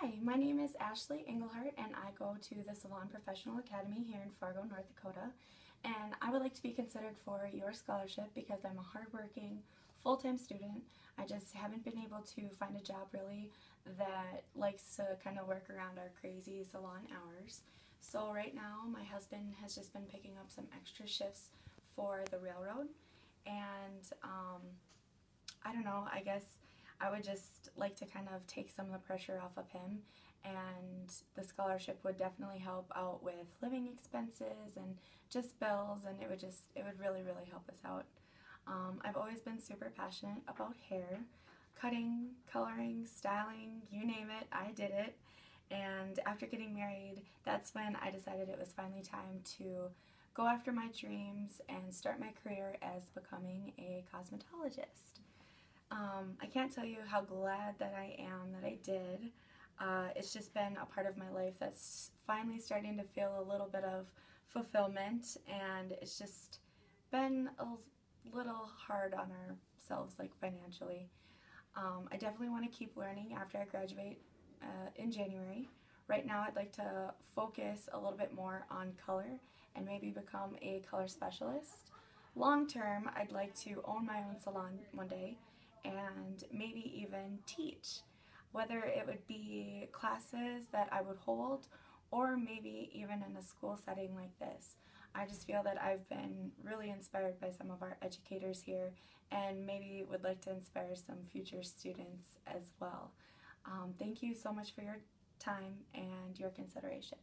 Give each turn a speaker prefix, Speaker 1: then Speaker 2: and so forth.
Speaker 1: Hi, my name is Ashley Engelhardt and I go to the Salon Professional Academy here in Fargo, North Dakota. And I would like to be considered for your scholarship because I'm a hardworking, full-time student. I just haven't been able to find a job really that likes to kind of work around our crazy salon hours. So right now my husband has just been picking up some extra shifts for the railroad and I don't know, I guess I would just like to kind of take some of the pressure off of him, and the scholarship would definitely help out with living expenses and just bills, and it would really help us out. I've always been super passionate about hair, cutting, coloring, styling, you name it, I did it. And after getting married, that's when I decided it was finally time to go after my dreams and start my career as becoming a cosmetologist. I can't tell you how glad that I am that I did. It's just been a part of my life that's finally starting to feel a little bit of fulfillment, and it's just been a little hard on ourselves, like financially. I definitely want to keep learning after I graduate in January. Right now I'd like to focus a little bit more on color and maybe become a color specialist. Long term, I'd like to own my own salon one day and maybe even teach, whether it would be classes that I would hold or maybe even in a school setting like this. I just feel that I've been really inspired by some of our educators here and maybe would like to inspire some future students as well. Thank you so much for your time and your consideration.